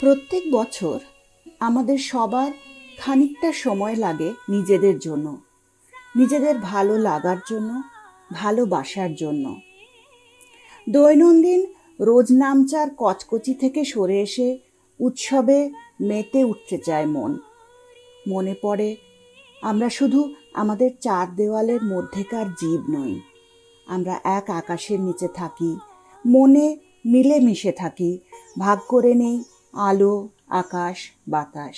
প্রত্যেক বছর আমাদের সবার খানিকটা সময় লাগে নিজেদের জন্য, নিজেদের ভালো লাগার জন্য, ভালোবাসার জন্য। দৈনন্দিন রোজনামচার কচকচি থেকে সরে এসে উৎসবে মেতে উঠতে চায় মন। মনে পড়ে আমরা শুধু আমাদের চার দেওয়ালের মধ্যেকার জীব নই, আমরা এক আকাশের নিচে থাকি, মনে মিলেমিশে থাকি, ভাগ করে নেই আলো, আকাশ, বাতাস।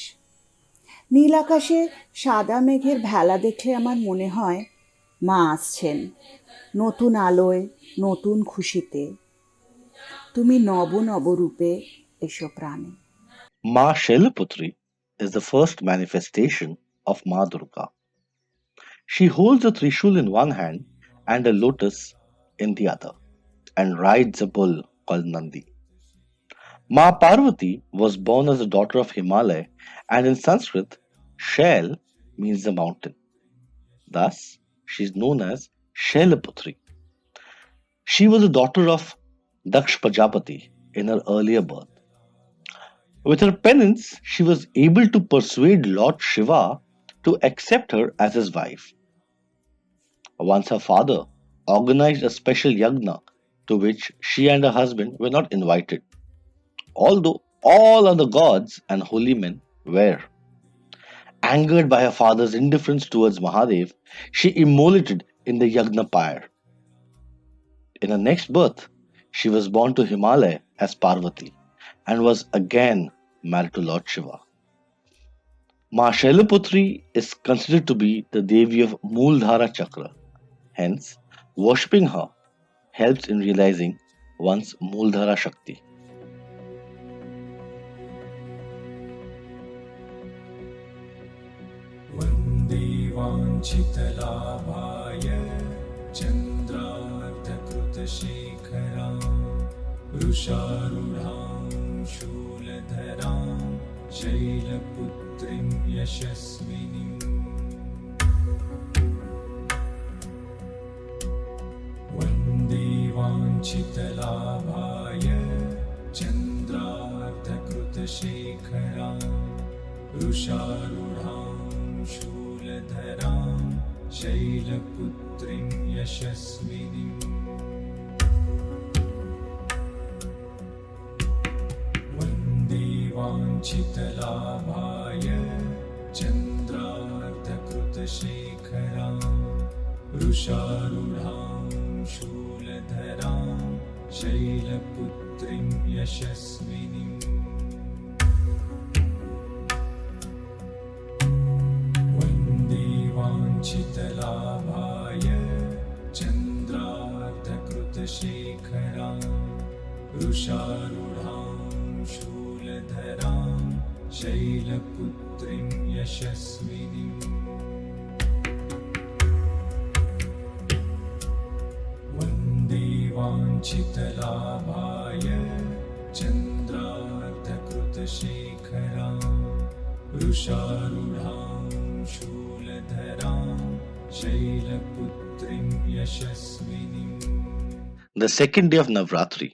নীল আকাশে সাদা মেঘের ভেলা দেখলে আমার মনে হয় মা আসছেন, নতুন আলোয়, নতুন খুশিতে। তুমি নব নব রূপে এসো প্রাণে। Ma Shailaputri is the first manifestation of Ma Durga. She holds a Trishul in one hand and a lotus in the other and rides a bull called Nandi. Ma Parvati was born as a daughter of Himalaya, and in Sanskrit, Shail means the mountain. Thus, she is known as Shailaputri. She was the daughter of Daksh Prajapati in her earlier birth. With her penance, she was able to persuade Lord Shiva to accept her as his wife. Once her father organized a special yagna to which she and her husband were not invited, although all other gods and holy men were. Angered by her father's indifference towards Mahadev, she immolated in the yagna pyre. In her next birth, she was born to Himalaya as Parvati and was again married to Lord Shiva. Ma Shailaputri is considered to be the Devi of Mooldhara Chakra. Hence, worshipping her helps in realizing one's Mooldhara Shakti. वन्दे वाञ्छितलाभाय चन्द्रार्धकृतशेखरां वृषारूढां शूलधरां शैलपुत्रीं यशस्विनीम् वन्दे वाञ्छितलाभाय चन्द्रार्धकृतशेखरां वृषारूढां शूलधरां शैलपुत्रीं यशस्विनीम् वन्दे वाञ्छितलाभाय चन्द्रार्धकृतशेखरां वृषारूढां शूलधरां शैलपुत्रीं यशस्विनीम् वाञ्छितलाभाय चन्द्रार्धकृतशेखरां वृषारूढां शूलधरां शैलपुत्रीं यशस्विनीम् वन्दे वाञ्छितलाभाय चन्द्रार्धकृतशेखरां वृषारूढां शूलधरां शैलपुत्रीं यशस्विनीम्. The second day of Navratri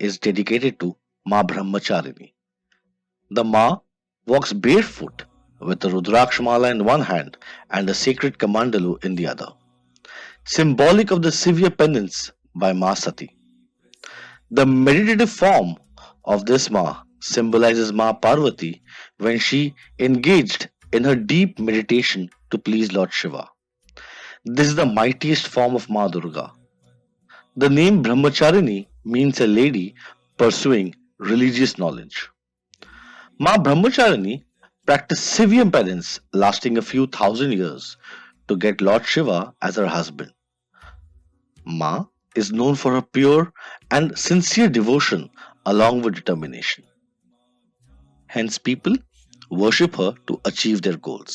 is dedicated to Ma Brahmacharini. The Ma walks barefoot with a Rudrakshmala in one hand and a sacred Kamandalu in the other, symbolic of the severe penance by Ma Sati. The meditative form of this Ma symbolizes Ma Parvati when she engaged in her deep meditation to please Lord Shiva. This is the mightiest form of Ma Durga. The name Brahmacharini means a lady pursuing religious knowledge. Ma Brahmacharini practiced severe penance lasting a few thousand years to get Lord Shiva as her husband. Ma is known for her pure and sincere devotion along with determination. Hence, people worship her to achieve their goals.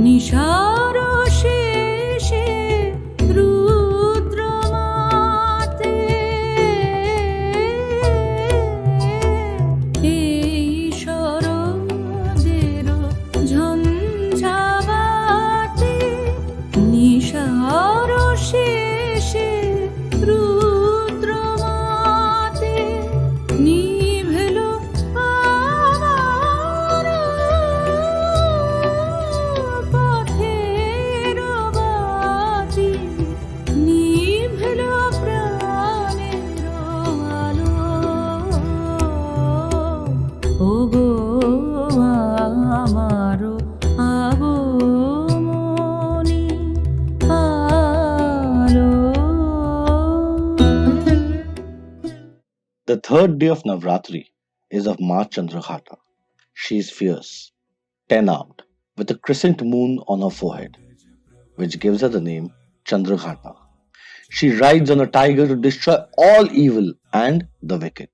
নিশার শেষে রুদ্রমাতে এই শরদের ঝঞ্ঝাবাতে নিশার শেষে রুদ্রমাতে নিভল আমার পথের বাতি, নিভল প্রাণের আলো। ওগো আমারো আগমনী আলো। The third day of Navratri is of Ma Chandraghata. She is fierce, ten-armed, with a crescent moon on her forehead, which gives her the name Chandraghata. She rides on a tiger to destroy all evil and the wicked.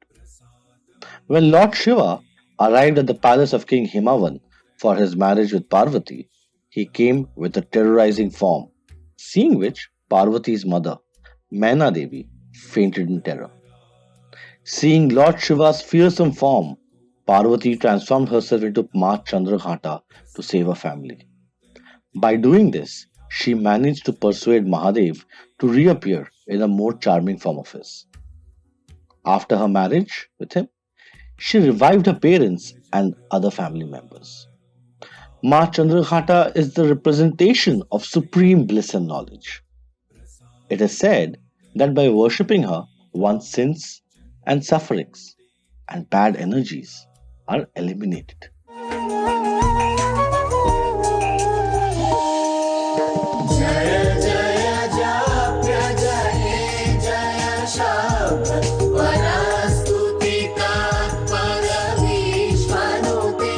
When Lord Shiva arrived at the palace of King Himavan for his marriage with Parvati, he came with a terrorizing form, seeing which Parvati's mother, Maina Devi, fainted in terror. Seeing Lord Shiva's fearsome form, Parvati transformed herself into Ma Chandraghata to save her family. By doing this, she managed to persuade Mahadev to reappear in a more charming form of his. After her marriage with him, she revived her parents and other family members. Ma Chandraghata is the representation of supreme bliss and knowledge. It is said that by worshipping her, one's sins and sufferings and bad energies are eliminated. जय जय जाप्य जय जय शब्द वनस्तुतितात्पर विश्वनुते।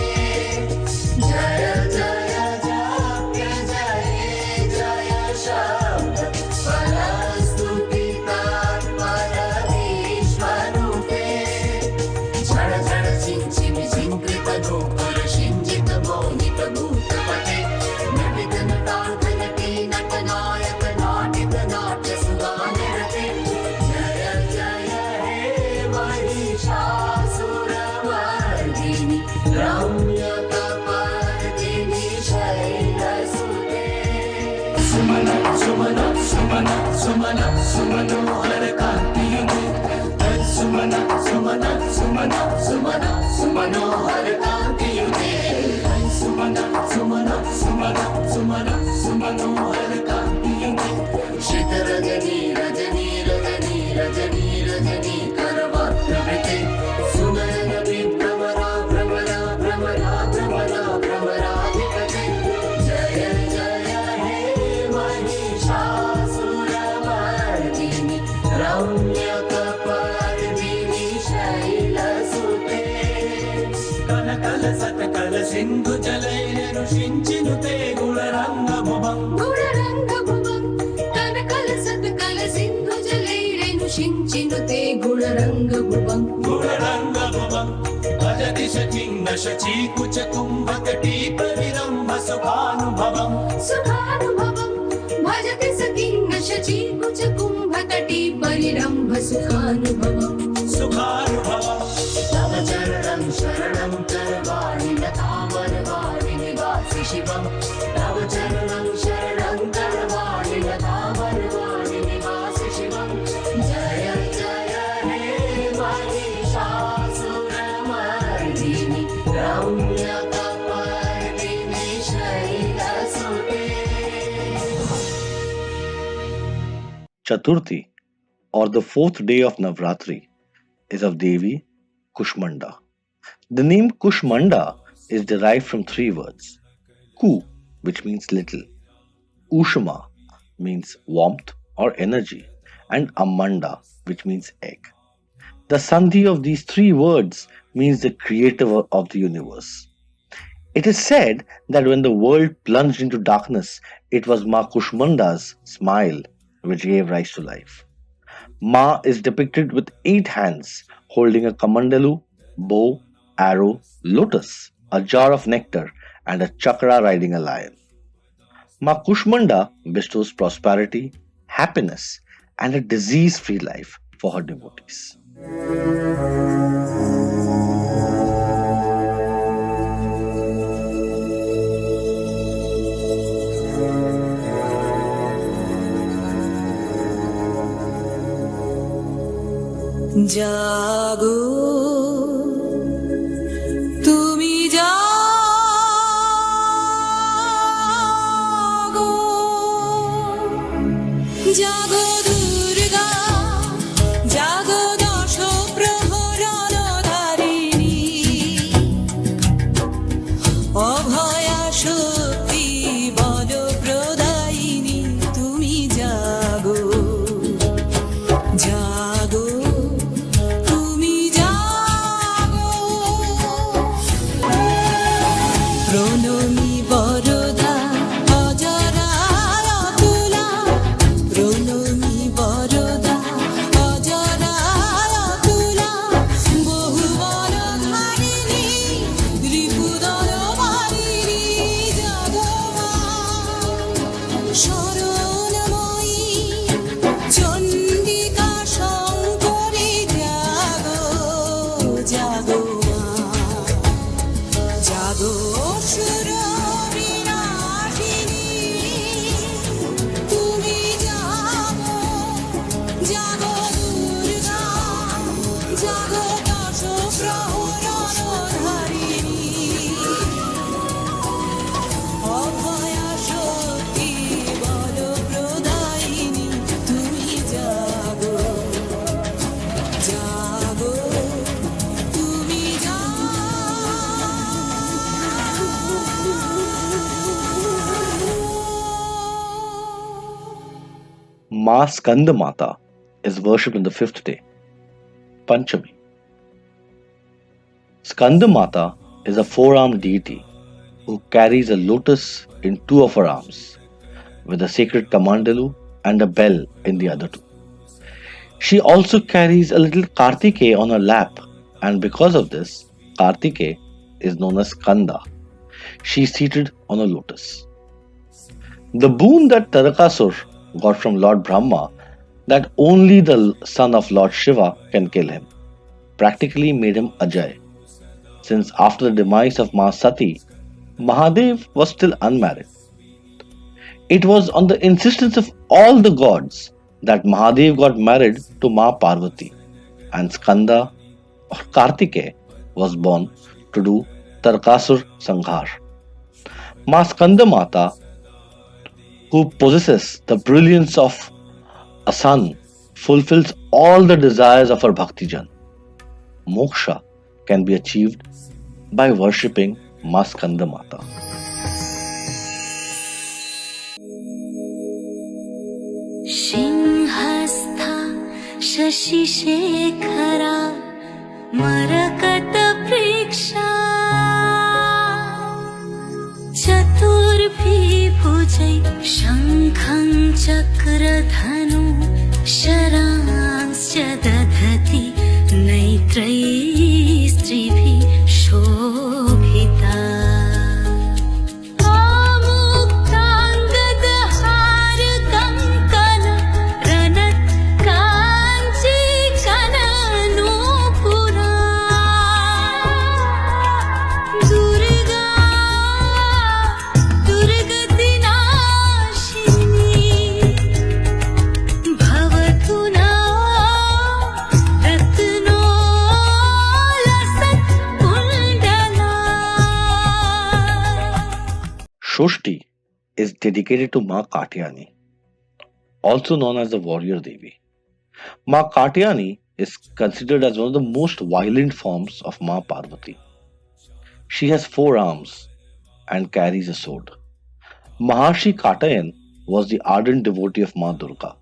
जय जय जाप्य जय जय शब्द वनस्तुतितात्पर विश्वनुते। झण झण चिंचिम चिंकृत नूपुर शिंजित मोहित भूतपते। नटित नटार्थ नटी नटनायक नाटित नाट्य सुगानरते। जय जय हे महिषासुरमर्दिनि रम्यकपर्दिनि शैलसुते। सुमन सुमन सुमन सुमन सुमनोहर कान्तियुते। सुमन सुमन सुमन सुमन सुमनोहर कान्तियुते। सुमन सुमन सुमन सुमन सुमनोहर कान्तियुते। शीतरजनी रजनी रजनी रजनी रजनी करवक्त्रवृते। सुनयन विभ्रमरा भ्रमरा भ्रमरा भ्रमरा भ्रमराधिपते। जय जय हे महिषासुरमर्दिनि रम्यकपर्दिनि शैलसुते। कनकल सतकल सिन्धु जलैरनुषिञ्चिनुते गुणरङ्गभुवम्। गुणरङ्गभुवम् कनकल सतकल सिन्धु जलैरनुषिञ्चिनुते गुणरङ्गभुवम्। गुणरङ्गभुवम् भजति शचिन्न शचीकुच कुम्भकटी परिरम्भ सुखानुभवम्। सुखानुभवम् भजति सकिन्न शचीकुच कुम्भकटी परिरम्भ सुखानुभवम्। सुखानुभवम् तव चरणं शरणं करवाणि लतावरवाणि निवासि शिवम्। तव चरणं शरणं करवाणि लतावरवाणि निवासि शिवम्। जय जय हे Mahishasuramardini रम्यकपर्दिनि शैलसुते। Chaturthi, or the fourth day of Navratri, is of Devi Kushmanda. The name Kushmanda is derived from three words: Ku, which means little; Ushma means warmth or energy; and Amanda, which means egg. The sandhi of these three words means the creator of the universe. It is said that when the world plunged into darkness, it was Ma Kushmanda's smile which gave rise to life. Ma is depicted with 8 hands holding a kamandalu, bow, arrow, lotus, a jar of nectar, and a chakra riding a lion. Ma Kushmanda bestows prosperity, happiness, and a disease free life for her devotees. জাগো তুমি জাগো জাগো দুর্গা জাগো দশ প্রহরণ ধারিণী অভয়া শক্তি বল প্রদায়িনী তুমি জাগো জাগো তুমি জাগো প্রণমী বরদা অজরা অতুলা প্রণমী বরদা অজরা অতুলা বহুবর ধারিণী ত্রিপুদর মারিণী জাগো মা শরণময়ী চণ্ডিকা শঙ্করী জাগো জাগো মা জাগো সুর বিনাশিনী তুমি জাগো জাগো দুর্গা জাগো দশ প্রহরণ ধারিণী অভয়া শক্তি বল প্রদায়িনী তুমি জাগো জাগো তুমি Ma Skanda Mata is worshipped on the fifth day, Panchami. Skanda Mata is a four-armed deity who carries a lotus in two of her arms, with a sacred kamandalu and a bell in the other two. She also carries a little Kartikeya on her lap, and because of this, Kartikeya is known as Skanda. She is seated on a lotus. The boon that Tarakasur got from Lord Brahma, that only the son of Lord Shiva can kill him, practically made him Ajay, since after the demise of Ma Sati, Mahadev was still unmarried. It was on the insistence of all the gods that Mahadev got married to Ma Parvati, and Skanda or Kartikeya was born to do Tarakasur Sanghar. Ma Skanda Mata, who possesses the brilliance of a sun, fulfills all the desires of her Bhaktijan. Moksha can be achieved by worshipping Ma Skanda Mata. सिंहस्था शशिशेखरा मरकतवृक्षा चतुर्भिभुजै शङ्खं चक्रधनु शरांश्च दधति नैत्रैः स्त्रिभिः Sobhita मुक्ताङ्गदहार कङ्कण रणत् Kanchi कननूपुरा Durga दुर्गतिनाशिनी भवतु नः रत्नोलसत्कुण्डला. Shoshti is dedicated to Ma Katyani, also known as the warrior Devi. Ma Katyani is considered as one of the most violent forms of Ma Parvati. She has four arms and carries a sword. Maharshi Katayan was the ardent devotee of Ma Durga.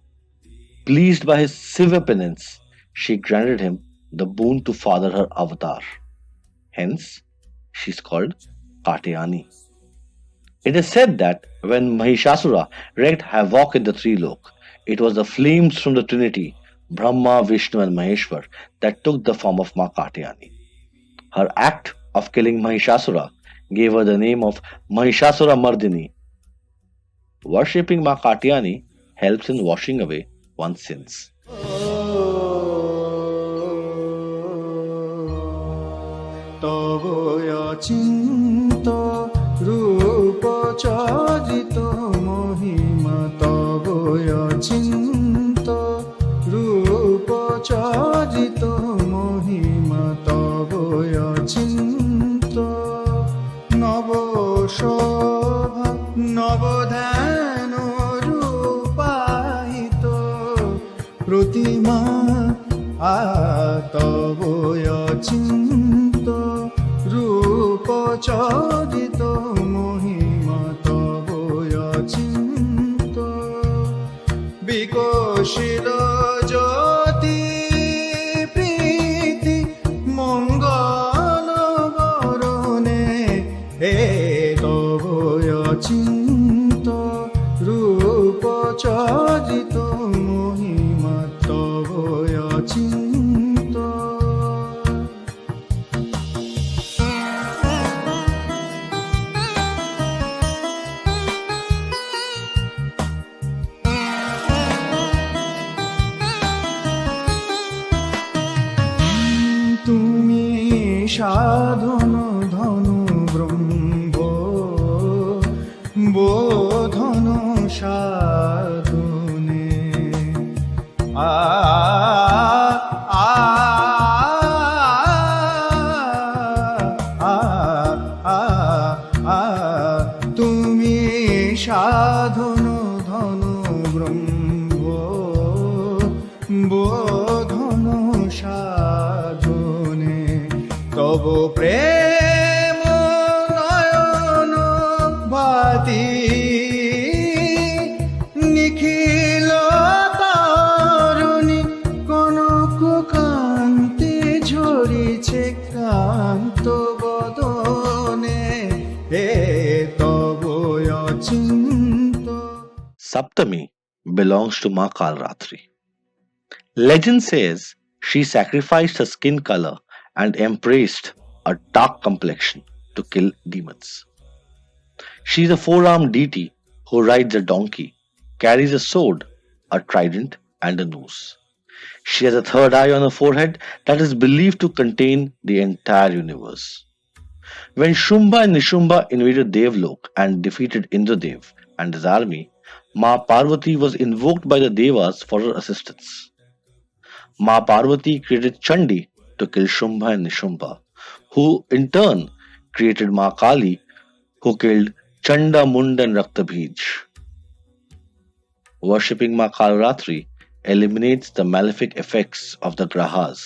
Pleased by his severe penance, she granted him the boon to father her avatar. Hence, she is called Katyani. It is said that when Mahishasura wreaked havoc in the three lok, it was the flames from the Trinity, Brahma, Vishnu, and Maheshwar, that took the form of Ma Katyani. Her act of killing Mahishasura gave her the name of Mahishasura Mardini. worshipping Ma Katyani helps in washing away one's sins. তব অচিন্ত রূপ চরিত মহিমা তব অচিন্ত রূপ চরিত মহিমা তব অচিন্ত নব শোভা নবধ্যান রূপাহিত প্রতিমা তব অচিন্ত রূপ চরিত মহিমা তব অচিন্ত বিকশিত জ্যোতি প্রীতি মঙ্গল বরণে হে তব অচিন্ত রূপ চরিত মহিমা তব অচিন্ত তুমি সাধন ধনু ব্রহ্ম বোধন সাধনে আ আ আ আ আ তুমি সাধন ধনু ব্রহ্ম বোধন সাধনে তব প্রেম নয়ন ভাতি নিখিল তারুণী কনক কান্তে ঝরিছে কান্ত বদনে হে তব Achinta Saptami belongs to Ma Kalratri. Legend says she sacrificed her skin color and embraced a dark complexion to kill demons. She is a four-armed deity who rides a donkey, carries a sword, a trident, and a noose. She has a third eye on her forehead that is believed to contain the entire universe. When Shumba and Nishumba invaded Devlok and defeated Indradev and his army, Ma Parvati was invoked by the Devas for her assistance. Ma Parvati created Chandi to kill Shumba and Nishumba, who in turn created Ma Kali, who killed Chanda, Munda and Raktabhij. Worshipping Ma Kalratri eliminates the malefic effects of the grahas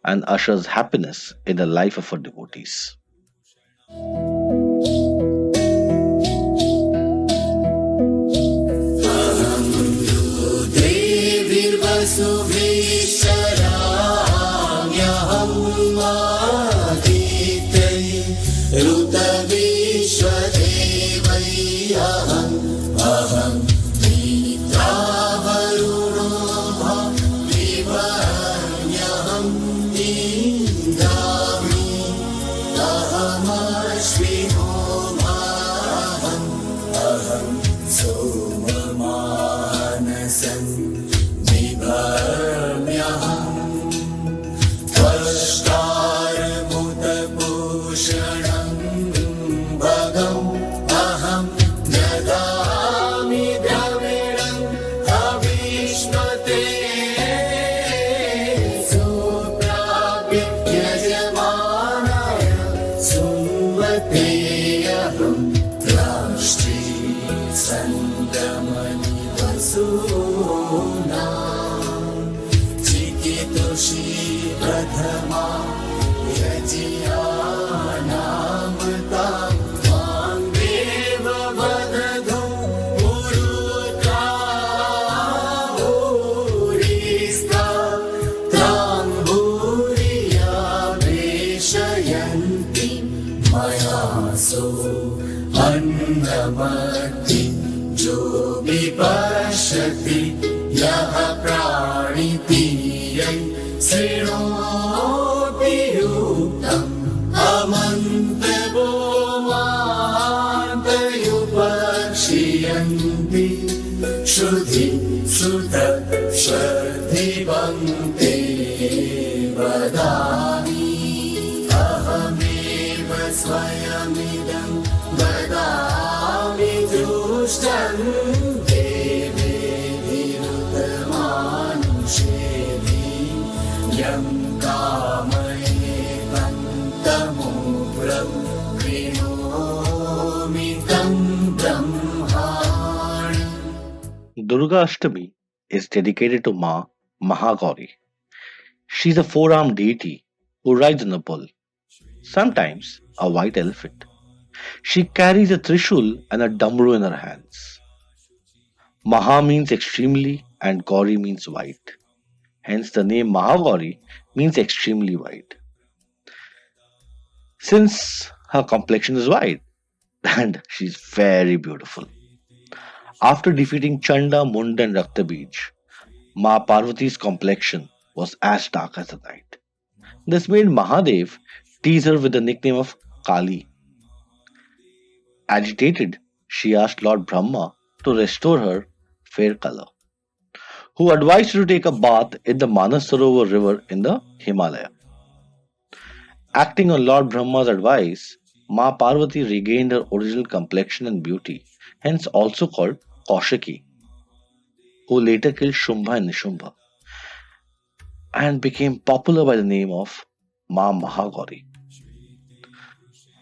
and ushers happiness in the life of her devotees. देवीर्वसुभीश्वराम्यहं आदित्यै ऋतविश्वदेवैरहम् अहं मित्रावरुणो विवर्ण्यहम् इन्द्राग्नि अहमश्विनो माहम् अहं सोममानसं बिभर्म्यहम् त्वष्टारमुदभूषणं भगम् अहं ददामि द्रविणं हविष्मते सुप्राप्य यजमानाय सुमते अहं राष्ट्री सन्दमनि वसूना चिकितुषी प्रथमा यजियानामता मां देव वदधु पुरुत्रा भूरिस्ता त्रां भूरिया प्रेषयन्ति मया सो अन्नमति जो विपश्यति यः प्राणितीयै शृणोति युक्तम् अमन्तवो मान्तयुपक्ष क्षियन्ति श्रुति श्रुत श्रद्धिवन्ते वदामि अहमेव स्वयमिदं वदामि दृष्टं देवेभिरुतमानुषेभिः यं कामये तं तमोग्रं कृणोमि तं ब्रह्माणि. Durga Ashtami is dedicated to Ma Mahagauri. She is a four-armed deity who rides on a bull, sometimes a white elephant. She carries a trishul and a damru in her hands. Maha means extremely and Gauri means white. Hence the name Mahagauri means extremely white. Since her complexion is white and she's very beautiful. After defeating Chanda, Munda and Raktabij, Ma Parvati's complexion was as dark as the night. This made Mahadev tease her with the nickname of Kali. Agitated, she asked Lord Brahma to restore her fair color, who advised her to take a bath in the Manasarovar river in the Himalaya. Acting on Lord Brahma's advice, Ma Parvati regained her original complexion and beauty, hence also called Kaushiki, who later killed Shumbha and Nishumba, and became popular by the name of Ma Mahagauri.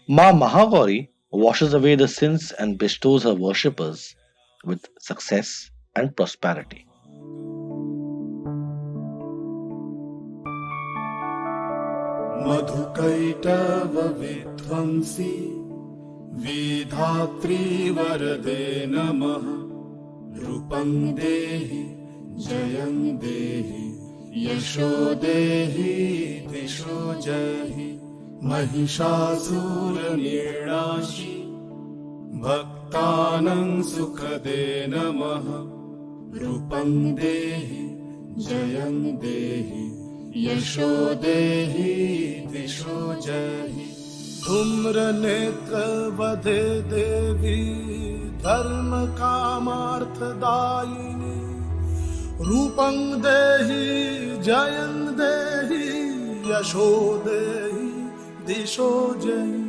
Ma Mahagauri washes away the sins and bestows her worshippers with success and prosperity. मधुकैटवविध्वंसी Vidhatri वरदे नमः रूपं देहि जयं देहि यशो देहि दिशो जहि महिषासुरनिर्णाशि भक्तानां सुखदे नमः रूपं देहि जयं देहि यशो देहि दिशो जहि धूम्रनेत्र वधे देवी धर्म कामार्थदायिनी रूपं देहि जयं देहि यशो देहि दिशो जहि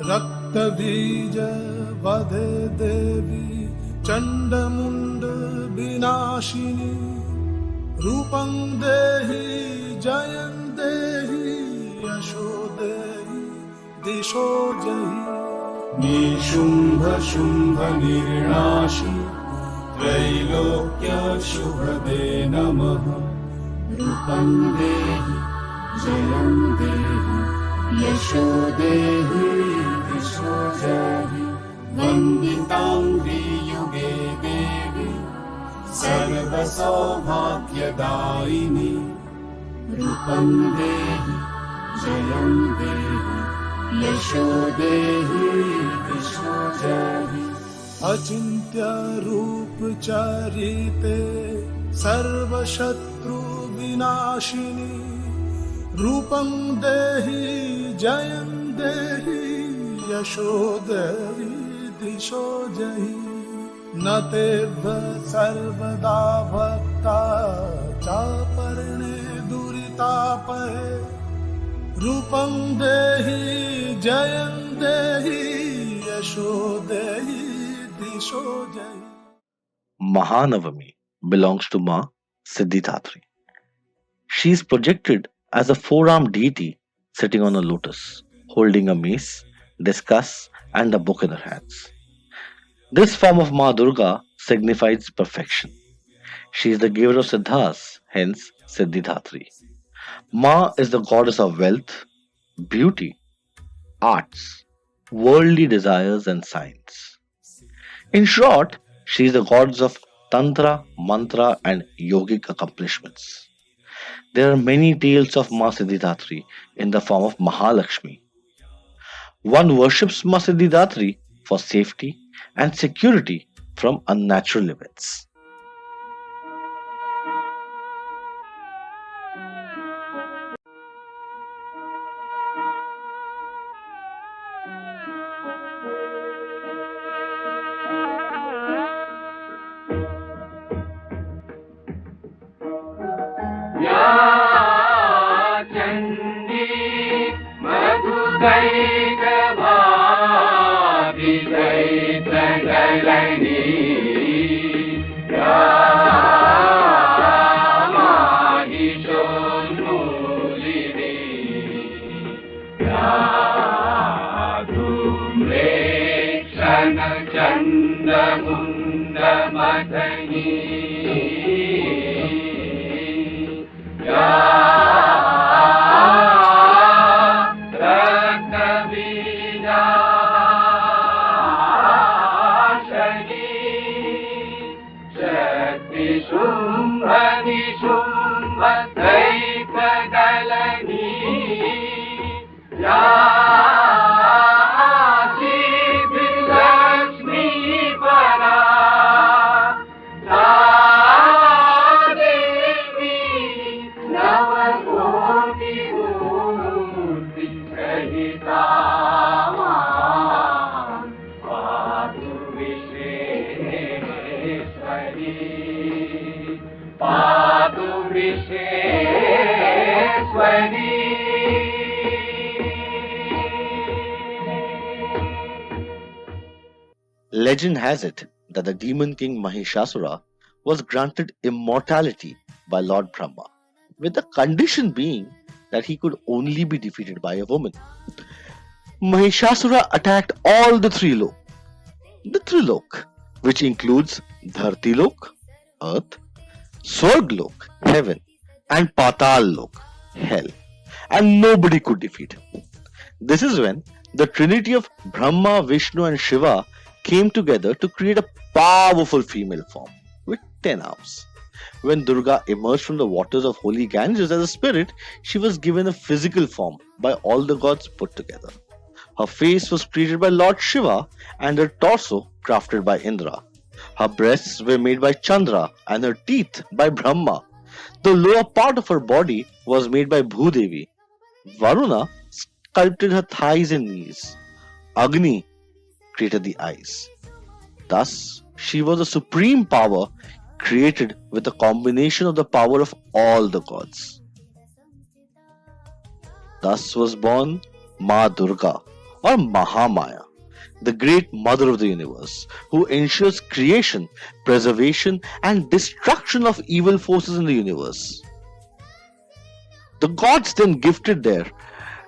रक्तबीज वधे देवी चण्डमुण्ड विनाशिनी रूपं देहि जयं देहि यशो देहि दिशो जहि निशुम्भ शुम्भ निर्णाशि त्रैलोक्य शुभदे नमः रूपं देहि जयं देहि यशो देहि दिशो जहि वन्दिताङ्घ्रि युगे देवी सर्वसौभाग्यदायिनी रूपं देहि जयं देहि यशो देहि दिशो जहि अचिन्त्य रूप चरिते सर्वशत्रु विनाशिनी रूपं देहि जयं देहि यशो देहि दिशो जहि न तेभ्य सर्वदा भक्ता चापर्णे दुरितापहे रूपं देहि जयं देहि यशो देहि दिशो जहि. Mahanavami belongs to Ma Siddhidatri. She is projected as a four-armed deity sitting on a lotus, holding a mace, discus, and a book in her hands. This form of Ma Durga signifies perfection. She is the giver of siddhas, hence Siddhidatri. Ma is the goddess of wealth, beauty, arts, worldly desires, and science. In short, she is the goddess of tantra, mantra, and yogic accomplishments. There are many tales of Ma Siddhidatri in the form of Mahalakshmi. One worships Ma Siddhidatri for safety and security from unnatural events. Legend has it that the demon king Mahishasura was granted immortality by Lord Brahma, with the condition being that he could only be defeated by a woman. Mahishasura attacked all the Trilok, which includes Dhartilok, earth, Swarglok, heaven, and Patal Lok, hell, and nobody could defeat him. This is when the trinity of Brahma, Vishnu, and Shiva came together to create a powerful female form with 10 arms. When Durga emerged from the waters of holy Ganges as a spirit, she was given a physical form by all the gods put together. Her face was created by Lord Shiva and her torso crafted by Indra. Her breasts were made by Chandra and her teeth by Brahma. The lower part of her body was made by Bhudevi. Varuna sculpted her thighs and knees. Agni created the eyes. Thus, she was a supreme power created with a combination of the power of all the gods. Thus was born Ma Durga or Mahamaya, the great mother of the universe, who ensures creation, preservation, and destruction of evil forces in the universe. The gods then gifted their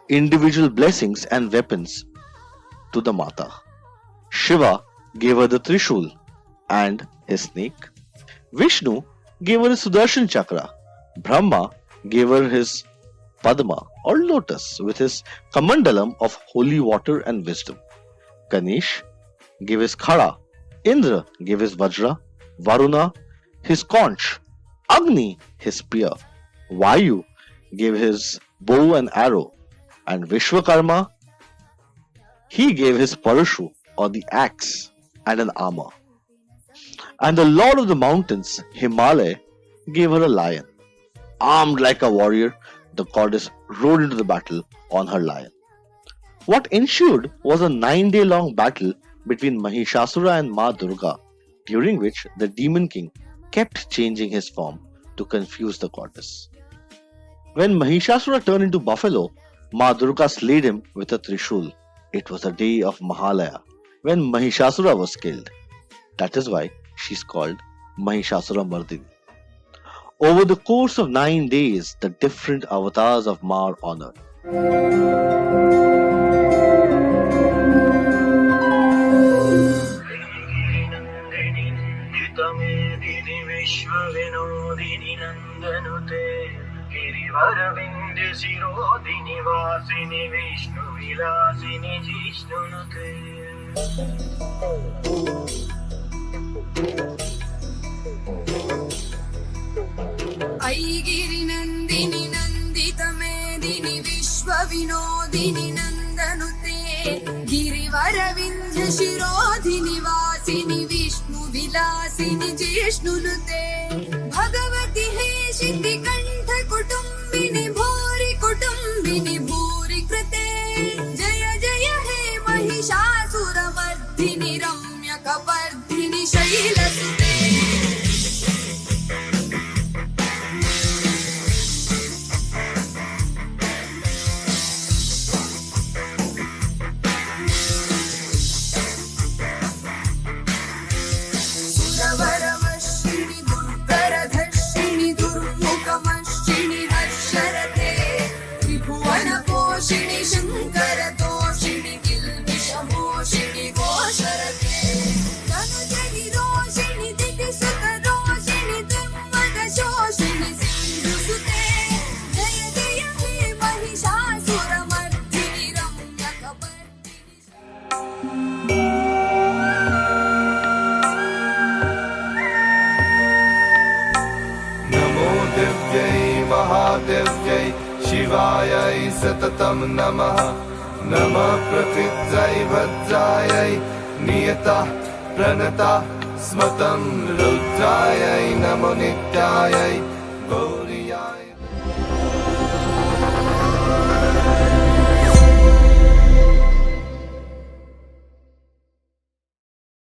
individual blessings and weapons to the Mata. Shiva gave her the Trishul and his snake. Vishnu gave her his Sudarshan Chakra. Brahma gave her his Padma or lotus with his Kamandalam of holy water and wisdom. Ganesh gave his Khada. Indra gave his Vajra. Varuna his conch. Agni his spear. Vayu gave his bow and arrow. And Vishwakarma, he gave his Parashu or the axe and an armor. And the Lord of the Mountains, Himalaya, gave her a lion. Armed like a warrior, the goddess rode into the battle on her lion. What ensued was a 9-day-long battle between Mahishasura and Ma Durga, during which the demon king kept changing his form to confuse the goddess. When Mahishasura turned into buffalo, Ma Durga slayed him with a Trishul. It was the day of Mahalaya, when Mahishasura was killed. That is why she is called Mahishasura Mardini. Over the course of 9 days, the different avatars of Ma are honored. ऐगिरि नन्दिनि नन्दित मेदिनि विश्व विनोदिनि नन्दनुते गिरिवर विन्ध्य शिरोधिनि वासिनि विष्णु विलासिनि जिष्णुनुते भगवति हेशिति कण्ठ कुटुम्बिनि भूरि कुटुम्बिनि भूरि कृते जय जय हे महिषासुरमर्दिनि रम्यकपर्दिनि शैलसुते शिवायै सततं नमः नमः प्रथित्यै भद्रायै नियतः प्रणतः स्मतं रुद्रायै नमो नित्यायै गौरी